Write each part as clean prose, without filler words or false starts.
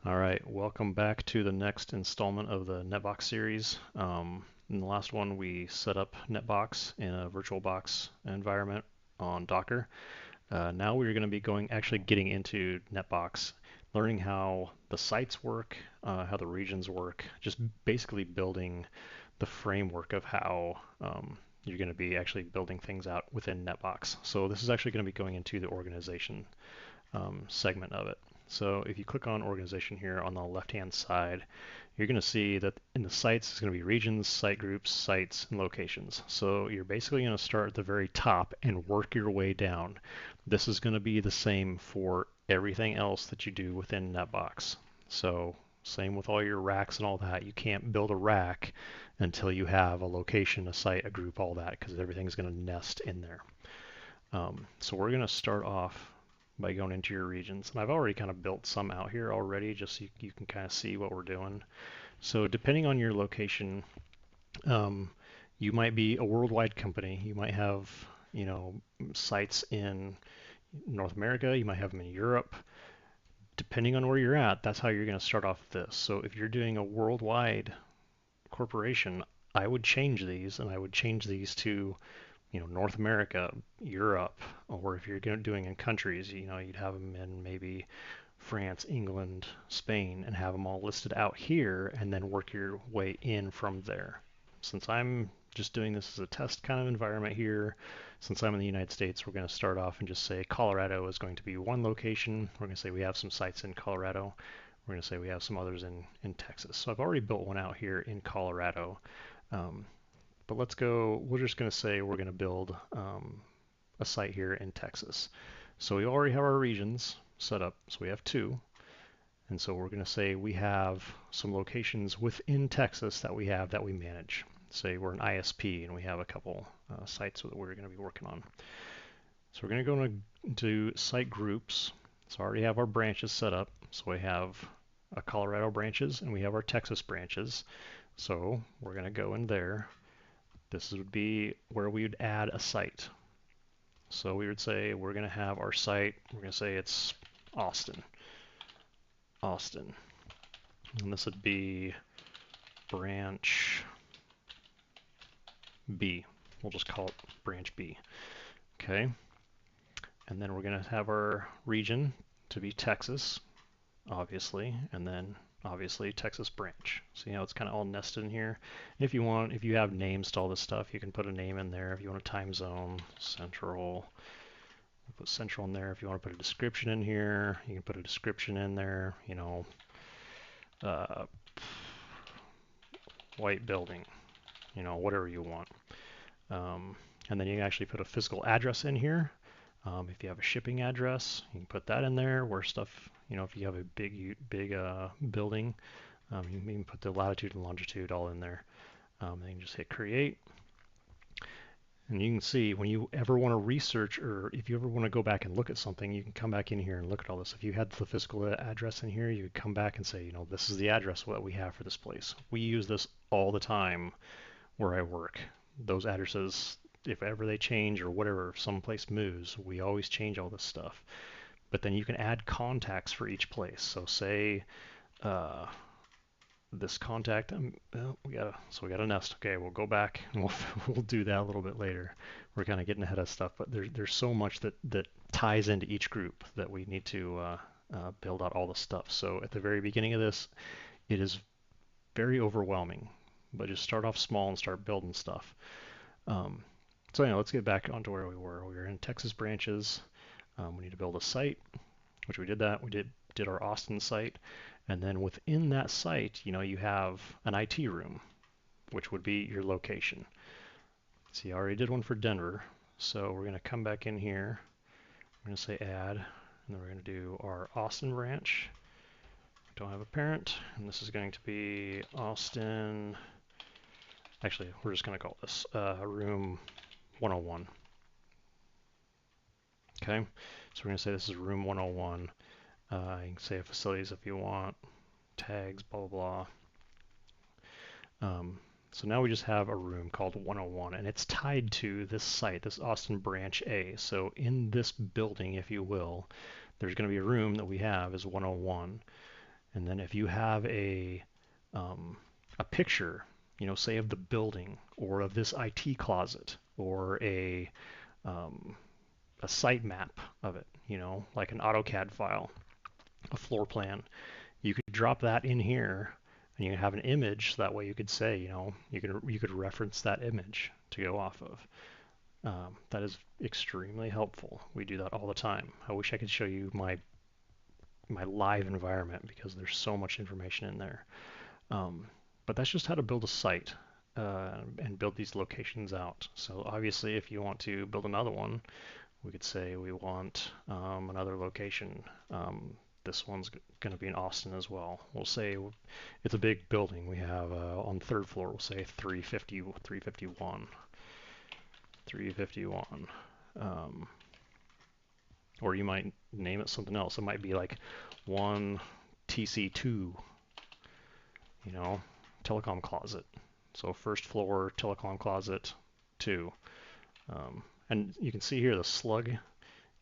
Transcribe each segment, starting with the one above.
All right, welcome back to the next installment of the NetBox series. In the last one, we set up NetBox in a VirtualBox environment on Docker. Now we're going to be actually getting into NetBox, learning how the sites work, how the regions work, just basically building the framework of how you're going to be actually building things out within NetBox. So this is actually going to be going into the organization segment of it. So if you click on organization here on the left-hand side, you're going to see that in the sites, it's going to be regions, site groups, sites, and locations. So you're basically going to start at the very top and work your way down. This is going to be the same for everything else that you do within NetBox. So same with all your racks and all that. You can't build a rack until you have a location, a site, a group, all that, because everything's going to nest in there. So we're going to start off by going into your regions. And I've already kind of built some out here already, just so you can kind of see what we're doing. So depending on your location, you might be a worldwide company. You might have, sites in North America. You might have them in Europe. Depending on where you're at, that's how you're going to start off with this. So if you're doing a worldwide corporation, I would change these, and I would change these to North America, Europe, or if you're doing in countries, you'd have them in maybe France, England, Spain, and have them all listed out here, and then work your way in from there. Since I'm just doing this as a test kind of environment here, since I'm in the United States, we're going to start off and just say Colorado is going to be one location. We're going to say we have some sites in Colorado. We're going to say we have some others in Texas. So I've already built one out here in Colorado. But let's go, we're just going to say we're going to build a site here in Texas. So we already have our regions set up. So we have two. And so we're going to say we have some locations within Texas that we manage. Say we're an ISP and we have a couple sites that we're going to be working on. So we're going to go into site groups. So I already have our branches set up. So we have a Colorado branches and we have our Texas branches. So we're going to go in there. This would be where we would add a site. So we would say we're going to have our site, we're going to say it's Austin. And this would be branch B. We'll just call it branch B. Okay. And then we're going to have our region to be Texas, obviously, and then obviously Texas branch. See how it's kind of all nested in here? If you have names to all this stuff, you can put a name in there. If you want a time zone, central, we'll put central in there. If you want to put a description in here, you can put a description in there, white building, whatever you want. And then you can actually put a physical address in here. If you have a shipping address, you can put that in there where stuff, if you have a big building, you can even put the latitude and longitude all in there. And you can just hit create. And you can see when you ever want to research, or if you ever want to go back and look at something, you can come back in here and look at all this. If you had the physical address in here, you would come back and say, this is the address that we have for this place. We use this all the time where I work. Those addresses, if ever they change or whatever, if someplace moves, we always change all this stuff. But then you can add contacts for each place. So say this contact, we got a nest. Okay, we'll go back and we'll do that a little bit later. We're kind of getting ahead of stuff, but there's so much that ties into each group that we need to build out all the stuff. So at the very beginning of this, it is very overwhelming, but just start off small and start building stuff. So let's get back onto where we were. We were in Texas branches. We need to build a site, which we did that. We did our Austin site. And then within that site, you have an IT room, which would be your location. See, I already did one for Denver. So we're going to come back in here. We're going to say add, and then we're going to do our Austin branch. Don't have a parent, and this is going to be Austin. Actually, we're just going to call this room 101. Okay, so we're going to say this is room 101. You can say facilities if you want, tags, blah, blah, blah. So now we just have a room called 101, and it's tied to this site, this Austin branch A. So in this building, if you will, there's going to be a room that we have is 101. And then if you have a picture, say of the building or of this IT closet or a site map of it, like an AutoCAD file, a floor plan, you could drop that in here and you have an image. That way you could say, you could reference that image to go off of. That is extremely helpful. We do that all the time. I wish I could show you my live environment because there's so much information in there. But that's just how to build a site and build these locations out. So obviously, if you want to build another one, we could say we want another location. This one's going to be in Austin as well. We'll say it's a big building. We have on the third floor, we'll say 351. Or you might name it something else. It might be like 1 TC2, telecom closet. So first floor, telecom closet 2. And you can see here the slug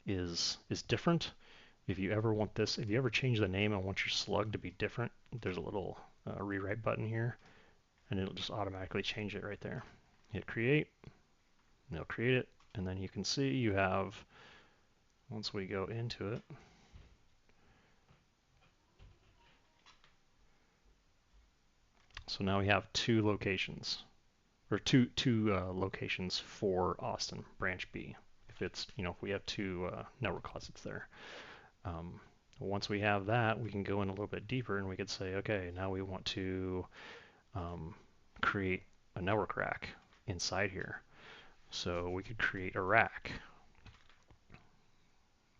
is different. If you ever change the name and want your slug to be different, there's a little rewrite button here, and it'll just automatically change it right there. Hit create, and it'll create it, and then you can see you have, once we go into it, so now we have 2 locations, or two locations for Austin, branch B. If we have 2 network closets there. Once we have that, we can go in a little bit deeper and we could say, okay, now we want to create a network rack inside here. So we could create a rack.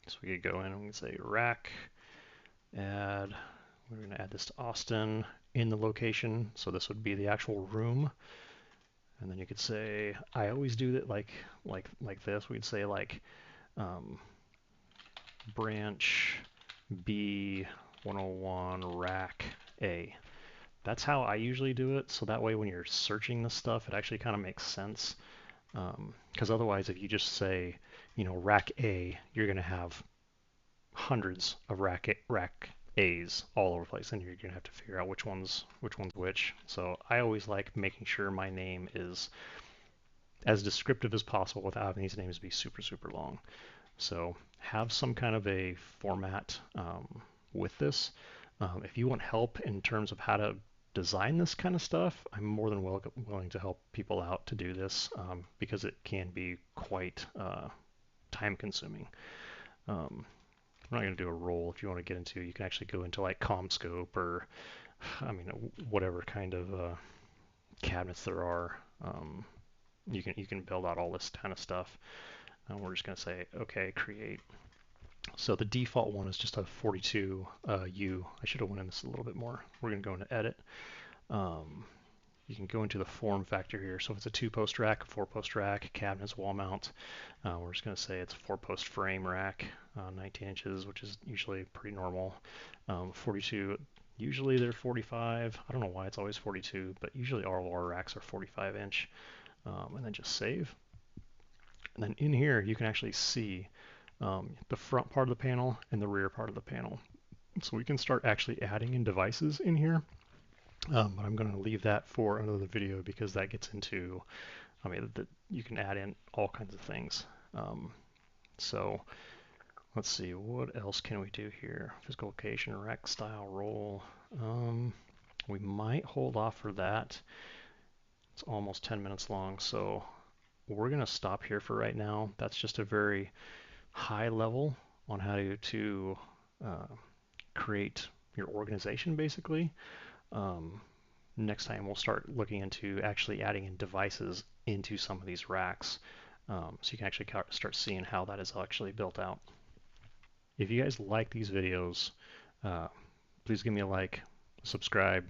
So we could go in and we can say rack, add, we're going to add this to Austin in the location. So this would be the actual room. And then you could say, I always do that like this. We'd say like branch B101 rack A. That's how I usually do it. So that way when you're searching this stuff, it actually kind of makes sense. Because otherwise, if you just say, rack A, you're going to have hundreds of rack A's all over the place, and you're going to have to figure out which one's which. So I always like making sure my name is as descriptive as possible without having these names be super, super long. So have some kind of a format with this. If you want help in terms of how to design this kind of stuff, I'm more than willing to help people out to do this because it can be quite time consuming. I'm not going to do a role. If you want to get into, you can actually go into like CommScope or, whatever kind of cabinets there are. You can build out all this kind of stuff. And we're just going to say, okay, create. So the default one is just a 42U. I should have went into this a little bit more. We're going to go into edit. You can go into the form factor here. So if it's a 2-post rack, a 4-post rack, cabinets, wall mount, we're just going to say it's a 4-post frame rack, 19 inches, which is usually pretty normal. 42, usually they're 45. I don't know why it's always 42, but usually all of our racks are 45 inch. And then just save. And then in here, you can actually see the front part of the panel and the rear part of the panel. So we can start actually adding in devices in here. But I'm going to leave that for another video because that gets into, you can add in all kinds of things. So let's see, what else can we do here? Physical location, rack style, role. We might hold off for that. It's almost 10 minutes long, so we're going to stop here for right now. That's just a very high level on how to create your organization, basically. Next time we'll start looking into actually adding in devices into some of these racks, so you can actually start seeing how that is actually built out. If you guys like these videos, please give me a like, subscribe,